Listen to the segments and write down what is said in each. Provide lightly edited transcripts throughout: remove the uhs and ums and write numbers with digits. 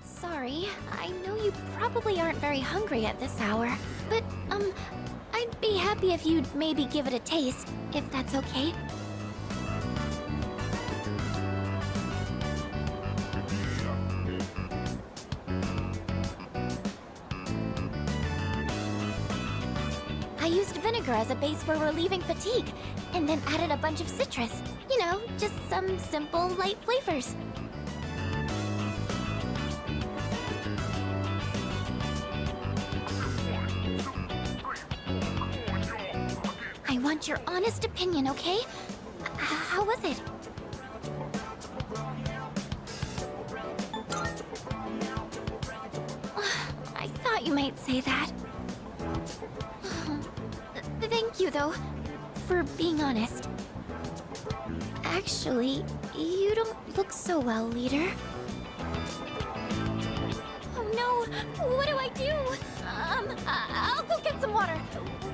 Sorry, I know you probably aren't very hungry at this hour, but, I'd be happy if you'd maybe give it a taste, if that's okay. I used vinegar as a base for relieving fatigue, and then added a bunch of citrus. You know, just some simple, light flavors. I want your honest opinion, okay? How was it? I thought you might say that. Thank you, though, for being honest. Actually, you don't look so well, leader. Oh no! What do I do? I'll go get some water.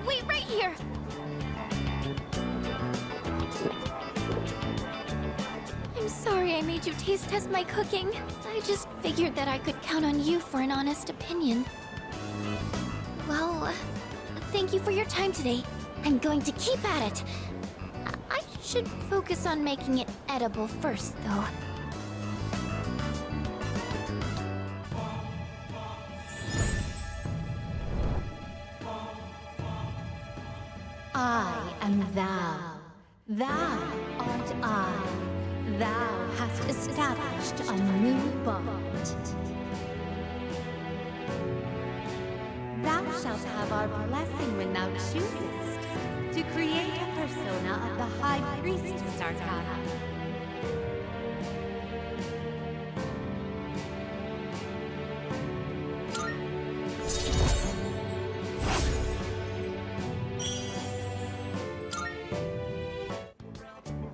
Wait right here. I'm sorry I made you taste test my cooking. I just figured that I could count on you for an honest opinion. Well, thank you for your time today. I'm going to keep at it. I should focus on making it edible first, though. I am thou. Thou art I. Thou hast established a new bond. Thou shalt have our blessing when thou choosest to create a persona of the High Priestess Arcana.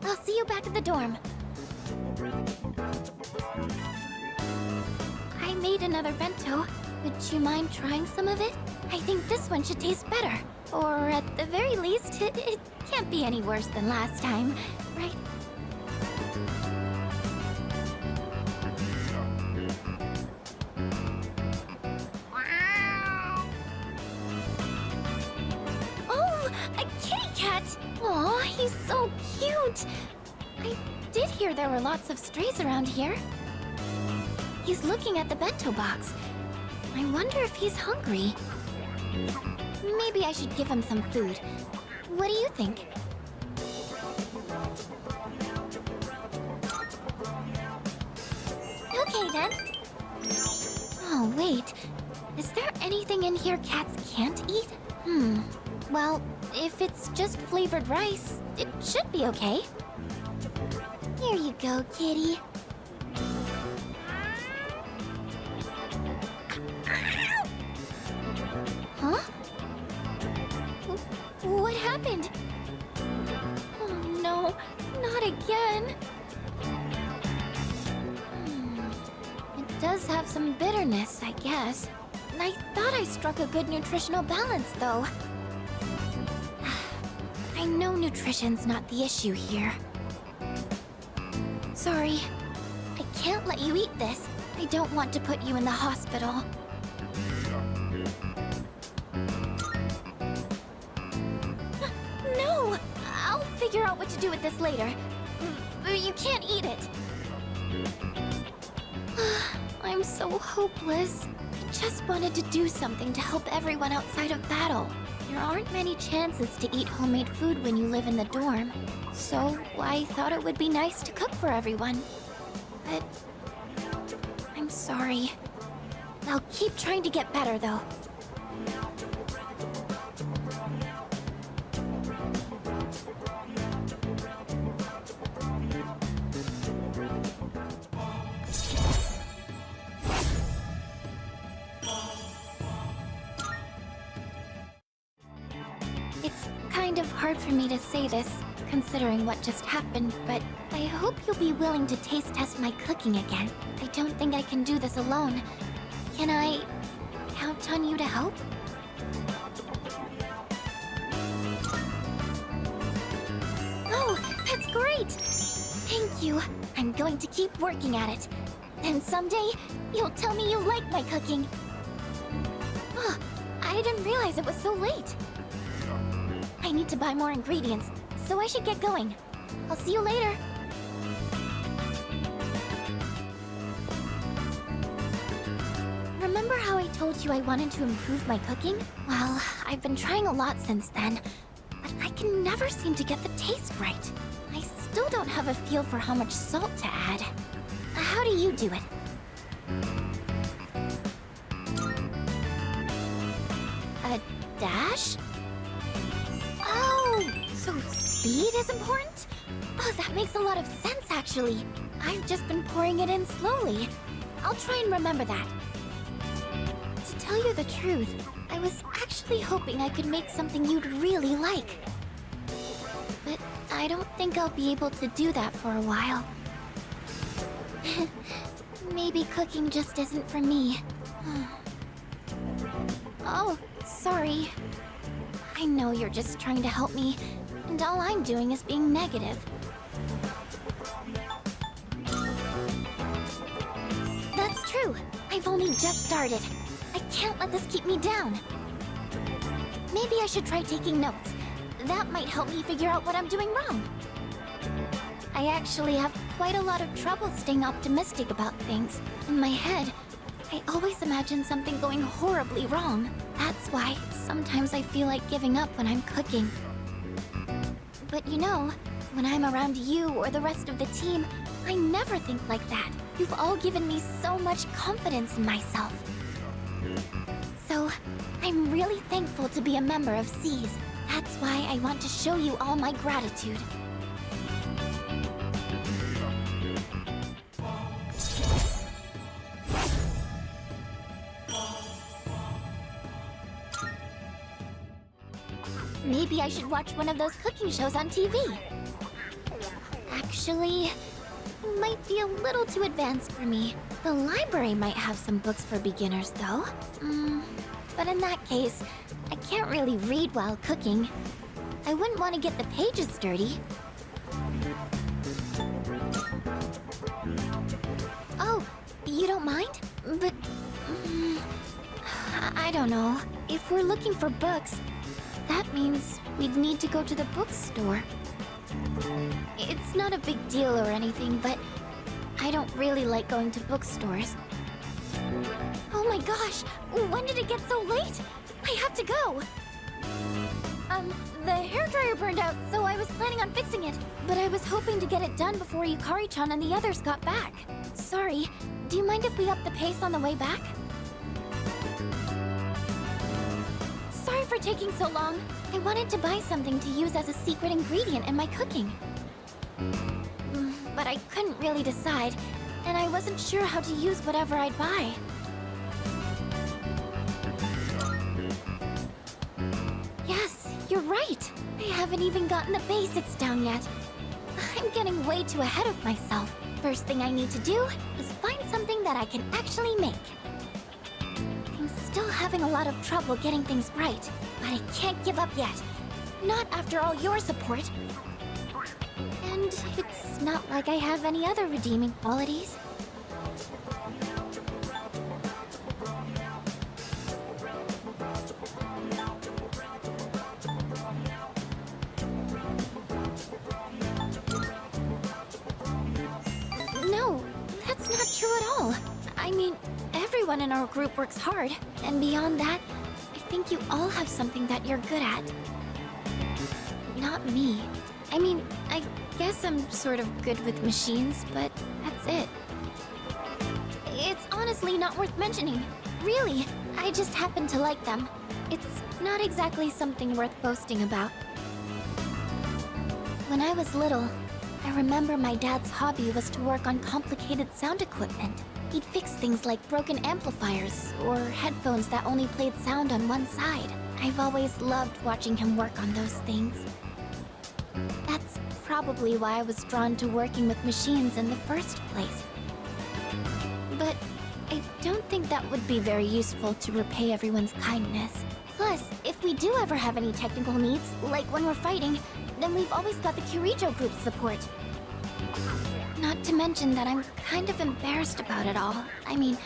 I'll see you back at the dorm. I made another bento. Would you mind trying some of it? I think this one should taste better. Or at the very least, it can't be any worse than last time, right? Oh, a kitty cat! Aw, he's so cute! I did hear there were lots of strays around here. He's looking at the bento box. I wonder if he's hungry. Maybe I should give him some food. What do you think? Okay then. Oh, wait. Is there anything in here cats can't eat? Well, if it's just flavored rice, it should be okay. Here you go, kitty. Huh? What happened? Oh no, not again. It does have some bitterness, I guess. I thought I struck a good nutritional balance, though. I know nutrition's not the issue here. Sorry. I can't let you eat this. I don't want to put you in the hospital. No! I'll figure out what to do with this later. You can't eat it. I'm so hopeless. I just wanted to do something to help everyone outside of battle. There aren't many chances to eat homemade food when you live in the dorm. So I thought it would be nice to cook for everyone. But I'm sorry. I'll keep trying to get better, though. It's kind of hard for me to say this, considering what just happened, but I hope you'll be willing to taste test my cooking again. I don't think I can do this alone. Can I count on you to help? Oh, that's great! Thank you. I'm going to keep working at it. And someday, you'll tell me you like my cooking. Oh, I didn't realize it was so late. I need to buy more ingredients, so I should get going. I'll see you later. Remember how I told you I wanted to improve my cooking? Well, I've been trying a lot since then, but I can never seem to get the taste right. I still don't have a feel for how much salt to add. How do you do it? A dash? Oh, so speed is important? Oh, that makes a lot of sense, actually. I've just been pouring it in slowly. I'll try and remember that. To tell you the truth, I was actually hoping I could make something you'd really like. But I don't think I'll be able to do that for a while. Maybe cooking just isn't for me. Oh, sorry. I know you're just trying to help me, and all I'm doing is being negative. That's true. I've only just started. I can't let this keep me down. Maybe I should try taking notes. That might help me figure out what I'm doing wrong. I actually have quite a lot of trouble staying optimistic about things. In my head, I always imagine something going horribly wrong. That's why sometimes I feel like giving up when I'm cooking. But you know, when I'm around you or the rest of the team, I never think like that. You've all given me so much confidence in myself. So, I'm really thankful to be a member of C's. That's why I want to show you all my gratitude. Maybe I should watch one of those cooking shows on TV. Actually, might be a little too advanced for me. The library might have some books for beginners, though. But in that case, I can't really read while cooking. I wouldn't want to get the pages dirty. Oh, you don't mind? But... I don't know. If we're looking for books, that means we'd need to go to the bookstore. It's not a big deal or anything, but I don't really like going to bookstores. Oh my gosh! When did it get so late? I have to go! The hairdryer burned out, so I was planning on fixing it. But I was hoping to get it done before Yukari-chan and the others got back. Sorry, do you mind if we up the pace on the way back? Sorry for taking so long. I wanted to buy something to use as a secret ingredient in my cooking. But I couldn't really decide, and I wasn't sure how to use whatever I'd buy. Yes, you're right. I haven't even gotten the basics down yet. I'm getting way too ahead of myself. First thing I need to do is find something that I can actually make. I'm still having a lot of trouble getting things right, but I can't give up yet. Not after all your support. And it's not like I have any other redeeming qualities. No, that's not true at all. I mean, everyone in our group works hard, and beyond that, I think you all have something that you're good at. Not me. I mean, I guess I'm sort of good with machines, but that's it. It's honestly not worth mentioning. Really, I just happen to like them. It's not exactly something worth boasting about. When I was little, I remember my dad's hobby was to work on complicated sound equipment. He'd fix things like broken amplifiers or headphones that only played sound on one side. I've always loved watching him work on those things. That's probably why I was drawn to working with machines in the first place. But I don't think that would be very useful to repay everyone's kindness. Plus, if we do ever have any technical needs, like when we're fighting, then we've always got the Kirijo group's support. Not to mention that I'm kind of embarrassed about it all. I mean,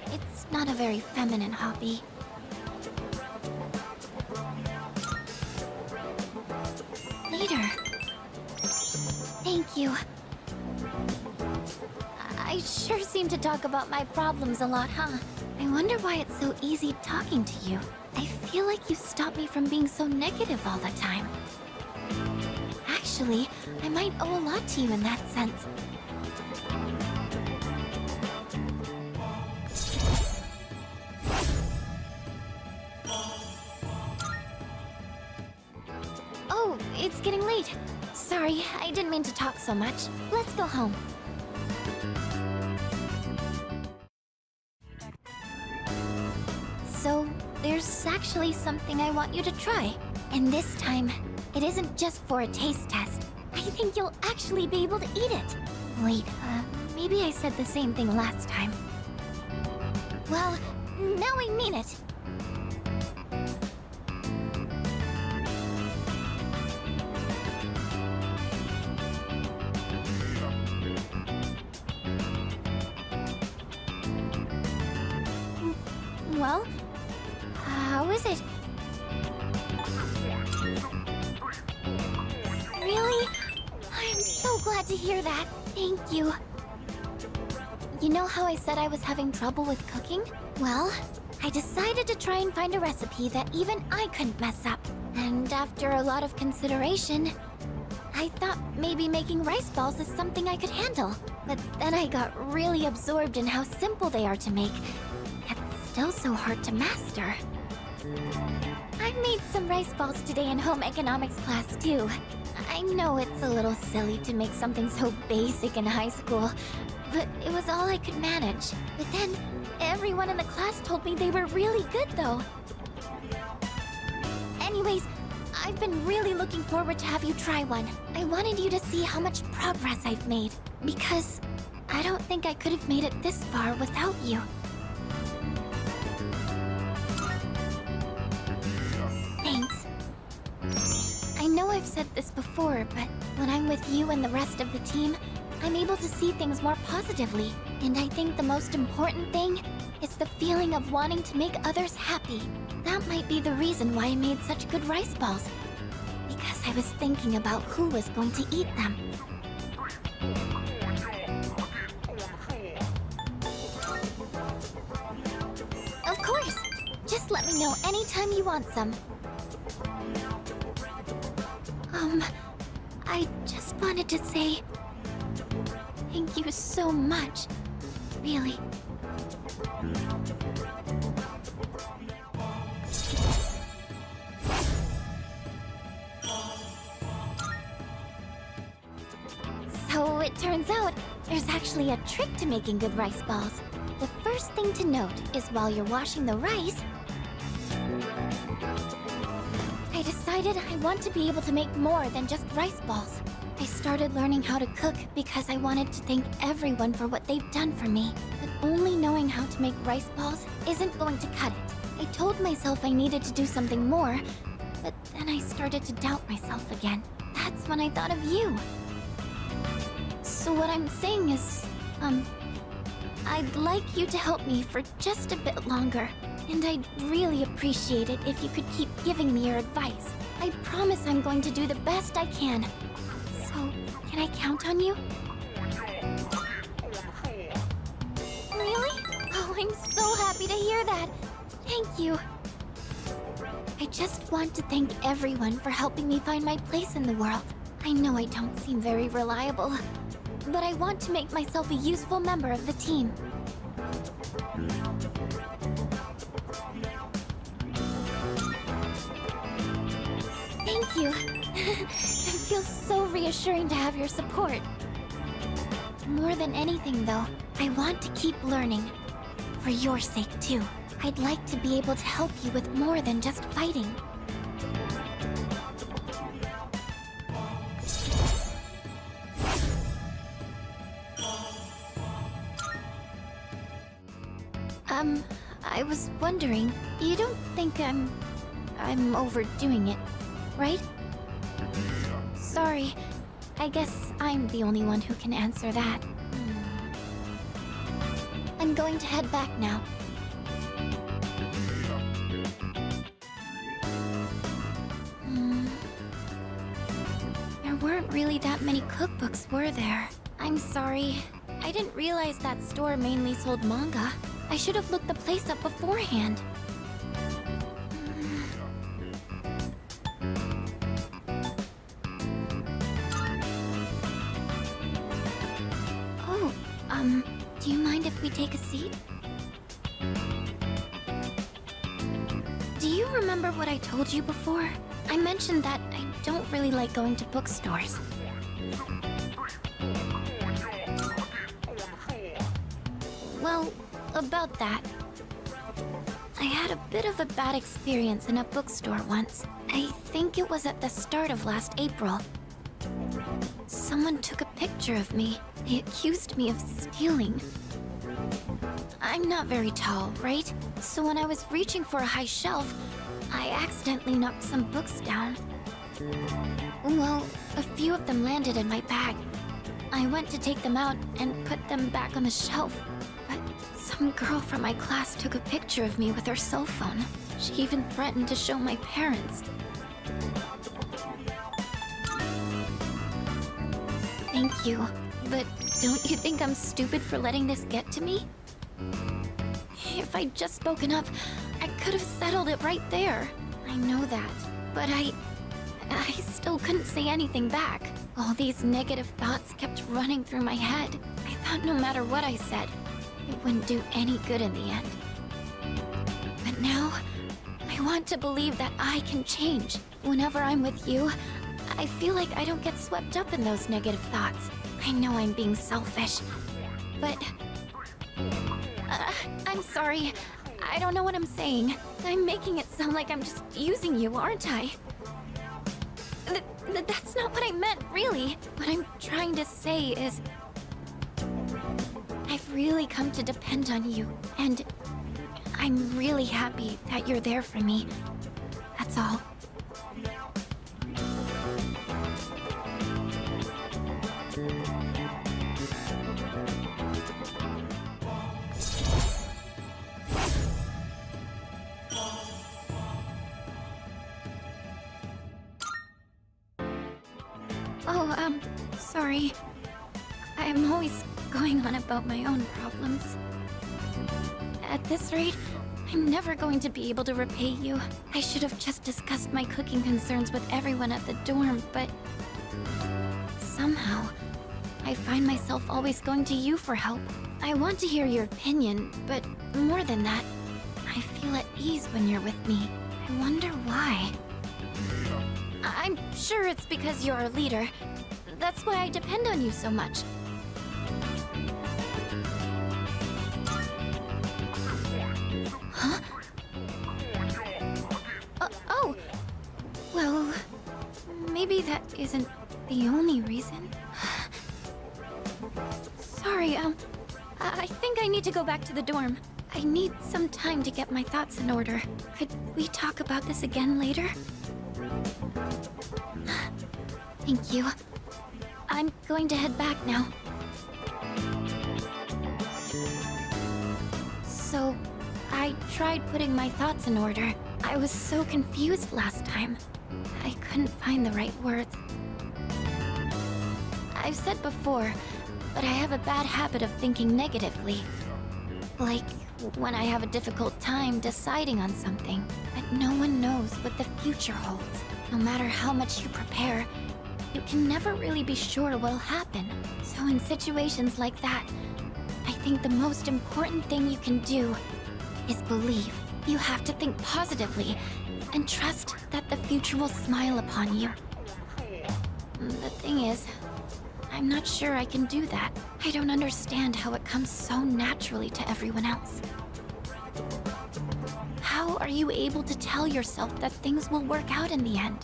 it's not a very feminine hobby. Later. Thank you. I sure seem to talk about my problems a lot, huh? I wonder why it's so easy talking to you. I feel like you stop me from being so negative all the time. Actually, I might owe a lot to you in that sense. Oh, it's getting late. Sorry, I didn't mean to talk so much. Let's go home. So, there's actually something I want you to try. And this time, it isn't just for a taste test. I think you'll actually be able to eat it. Wait, maybe I said the same thing last time. Well, now I mean it. Well, how is it? Really? I'm so glad to hear that. Thank you. You know how I said I was having trouble with cooking? Well, I decided to try and find a recipe that even I couldn't mess up. And after a lot of consideration, I thought maybe making rice balls is something I could handle. But then I got really absorbed in how simple they are to make. Still so hard to master. I made some rice balls today in home economics class too. I know it's a little silly to make something so basic in high school, but it was all I could manage. But then, everyone in the class told me they were really good though. Anyways, I've been really looking forward to have you try one. I wanted you to see how much progress I've made, because I don't think I could have made it this far without you. Thanks. I know I've said this before, but when I'm with you and the rest of the team, I'm able to see things more positively. And I think the most important thing is the feeling of wanting to make others happy. That might be the reason why I made such good rice balls. Because I was thinking about who was going to eat them. Of course! Just let me know anytime you want some. I just wanted to say thank you so much. Really. So it turns out there's actually a trick to making good rice balls. The first thing to note is while you're washing the rice, I decided I want to be able to make more than just rice balls. I started learning how to cook because I wanted to thank everyone for what they've done for me. But only knowing how to make rice balls isn't going to cut it. I told myself I needed to do something more, but then I started to doubt myself again. That's when I thought of you. So what I'm saying is, I'd like you to help me for just a bit longer. And I'd really appreciate it if you could keep giving me your advice. I promise I'm going to do the best I can. So, can I count on you? Really? Oh, I'm so happy to hear that. Thank you. I just want to thank everyone for helping me find my place in the world. I know I don't seem very reliable, but I want to make myself a useful member of the team. Thank you. It feels so reassuring to have your support. More than anything, though, I want to keep learning. For your sake, too. I'd like to be able to help you with more than just fighting. I was wondering, you don't think I'm overdoing it, right? Sorry, I guess I'm the only one who can answer that. I'm going to head back now. There weren't really that many cookbooks, were there? I'm sorry. I didn't realize that store mainly sold manga. I should have looked the place up beforehand. Oh, do you mind if we take a seat? Do you remember what I told you before? I mentioned that I don't really like going to bookstores. Well, about that. I had a bit of a bad experience in a bookstore once. I think it was at the start of last April. Someone took a picture of me. They accused me of stealing. I'm not very tall, right? So when I was reaching for a high shelf, I accidentally knocked some books down. Well, a few of them landed in my bag. I went to take them out and put them back on the shelf. But some girl from my class took a picture of me with her cell phone. She even threatened to show my parents. Thank you. But don't you think I'm stupid for letting this get to me? If I'd just spoken up, I could have settled it right there. I know that. But I still couldn't say anything back. All these negative thoughts kept running through my head. I thought no matter what I said, it wouldn't do any good in the end. But now, I want to believe that I can change. Whenever I'm with you, I feel like I don't get swept up in those negative thoughts. I know I'm being selfish, but... I'm sorry. I don't know what I'm saying. I'm making it sound like I'm just using you, aren't I? That's not what I meant, really. What I'm trying to say is... I've really come to depend on you, and I'm really happy that you're there for me. That's all. Oh, sorry. I'm always going on about my own problems. At this rate, I'm never going to be able to repay you. I should have just discussed my cooking concerns with everyone at the dorm, but... somehow, I find myself always going to you for help. I want to hear your opinion, but more than that, I feel at ease when you're with me. I wonder why. I'm sure it's because you're our leader. That's why I depend on you so much. Huh? Oh! Well, maybe that isn't the only reason. Sorry, I think I need to go back to the dorm. I need some time to get my thoughts in order. Could we talk about this again later? Thank you. I'm going to head back now. So, I tried putting my thoughts in order. I was so confused last time. I couldn't find the right words. I've said before, but I have a bad habit of thinking negatively. Like when I have a difficult time deciding on something. But no one knows what the future holds. No matter how much you prepare, you can never really be sure what'll happen. So in situations like that, I think the most important thing you can do is believe. You have to think positively and trust that the future will smile upon you. The thing is, I'm not sure I can do that. I don't understand how it comes so naturally to everyone else. How are you able to tell yourself that things will work out in the end?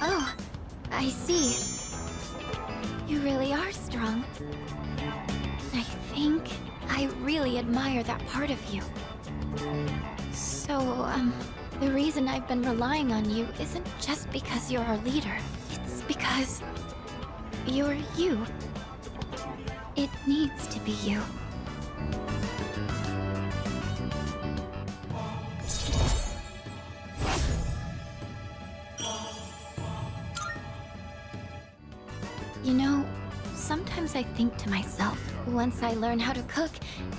Oh, I see. You really are strong. I think I really admire that part of you. So, The reason I've been relying on you isn't just because you're our leader. It's because you're you. It needs to be you. You know, sometimes I think to myself, once I learn how to cook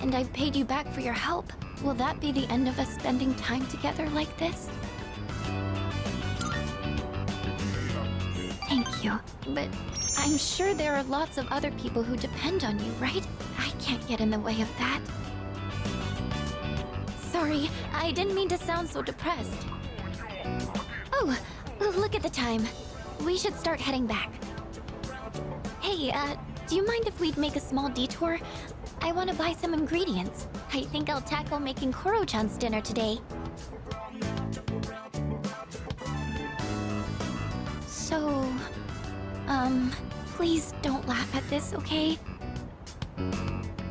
and I've paid you back for your help, will that be the end of us spending time together like this? Thank you, but I'm sure there are lots of other people who depend on you, right? I can't get in the way of that. Sorry, I didn't mean to sound so depressed. Oh, look at the time. We should start heading back. Hey, do you mind if we'd make a small detour? I want to buy some ingredients. I think I'll tackle making Koro-chan's dinner today. So, please don't laugh at this, okay?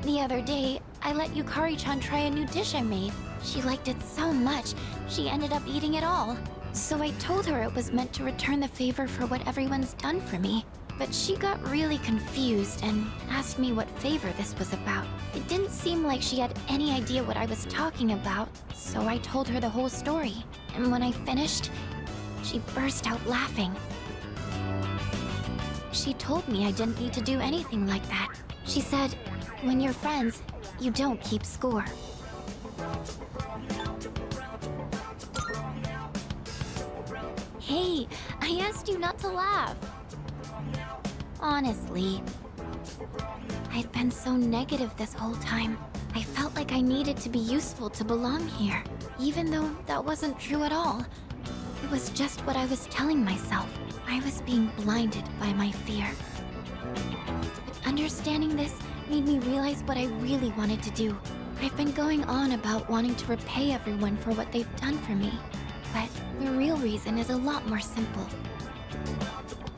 The other day, I let Yukari-chan try a new dish I made. She liked it so much, she ended up eating it all. So I told her it was meant to return the favor for what everyone's done for me. But she got really confused and asked me what favor this was about. It didn't seem like she had any idea what I was talking about, so I told her the whole story. And when I finished, she burst out laughing. She told me I didn't need to do anything like that. She said, when you're friends, you don't keep score. Hey, I asked you not to laugh. Honestly, I'd been so negative this whole time. I felt like I needed to be useful to belong here, even though that wasn't true at all. It was just what I was telling myself. I was being blinded by my fear. But understanding this made me realize what I really wanted to do. I've been going on about wanting to repay everyone for what they've done for me, but the real reason is a lot more simple.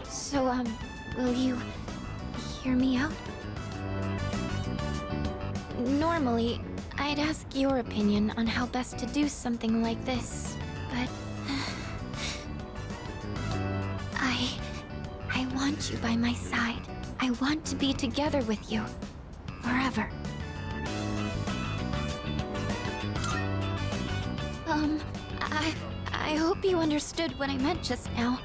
So, will you hear me out? Normally, I'd ask your opinion on how best to do something like this, but I want you by my side. I want to be together with you forever. I hope you understood what I meant just now.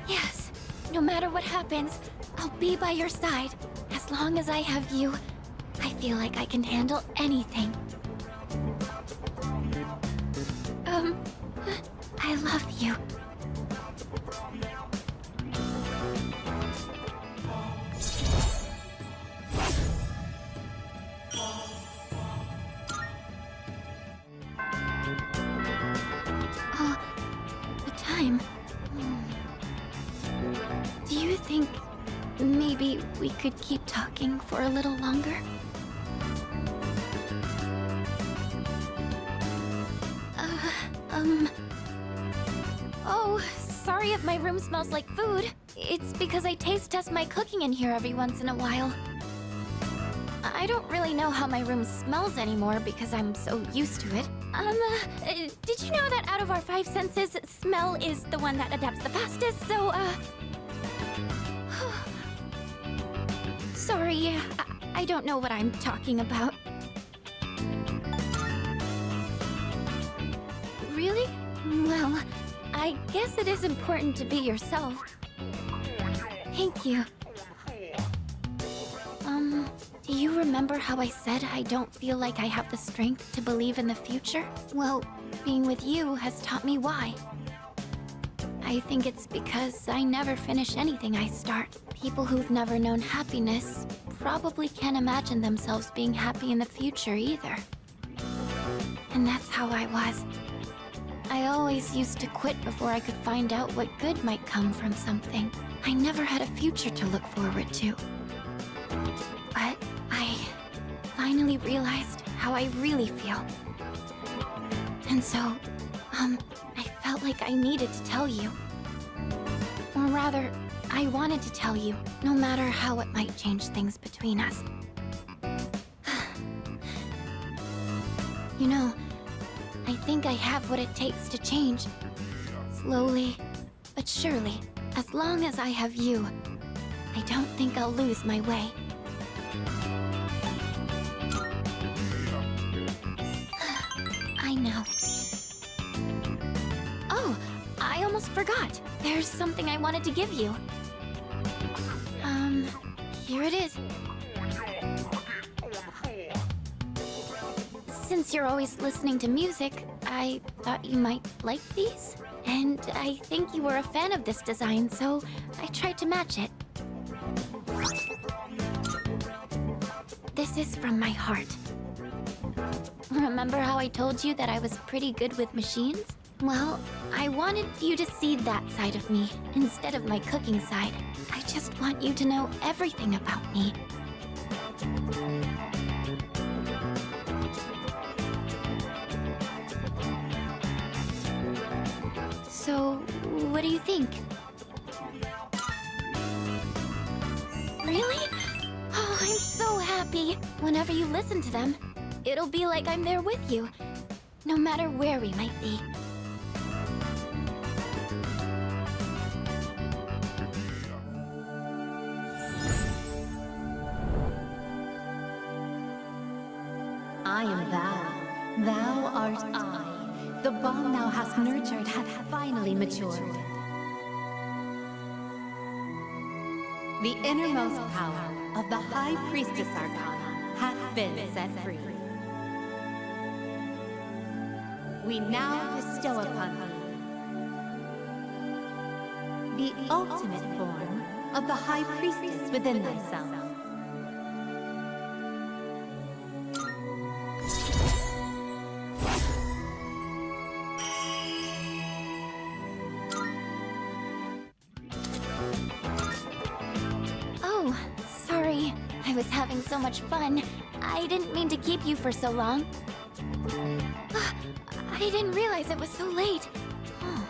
Yes, no matter what happens, I'll be by your side. As long as I have you, I feel like I can handle anything. I love you. Oh, the time. Do you think maybe we could keep talking for a little longer? Oh, sorry if my room smells like food. It's because I taste test my cooking in here every once in a while. I don't really know how my room smells anymore because I'm so used to it. Did you know that out of our 5 senses, smell is the one that adapts the fastest, so, Sorry, I don't know what I'm talking about. Really? Well, I guess it is important to be yourself. Thank you. Do you remember how I said I don't feel like I have the strength to believe in the future? Well, being with you has taught me why. I think it's because I never finish anything I start. People who've never known happiness probably can't imagine themselves being happy in the future either. And that's how I was. I always used to quit before I could find out what good might come from something. I never had a future to look forward to. But I finally realized how I really feel. And so, I felt like I needed to tell you. Or rather, I wanted to tell you, no matter how it might change things between us. You know, I think I have what it takes to change. Slowly, but surely, as long as I have you, I don't think I'll lose my way. I know. Oh, I almost forgot. There's something I wanted to give you. Here it is. Since you're always listening to music, I thought you might like these. And I think you were a fan of this design, so I tried to match it. This is from my heart. Remember how I told you that I was pretty good with machines? Well, I wanted you to see that side of me instead of my cooking side. I just want you to know everything about me. So, what do you think? Really? Oh, I'm so happy. Whenever you listen to them, it'll be like I'm there with you, no matter where we might be. I am thou. Thou art I. The bond thou hast nurtured hath finally matured. The innermost power of the High Priestess Arcana hath been set free. We now bestow upon thee the ultimate form of the High Priestess within thyself. Oh, sorry. I was having so much fun. I didn't mean to keep you for so long. I didn't realize it was so late. Oh.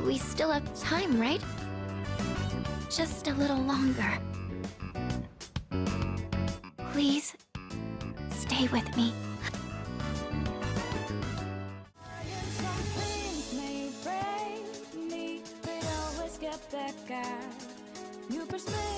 We still have time, right? Just a little longer. Please, stay with me. Back out. New perspective.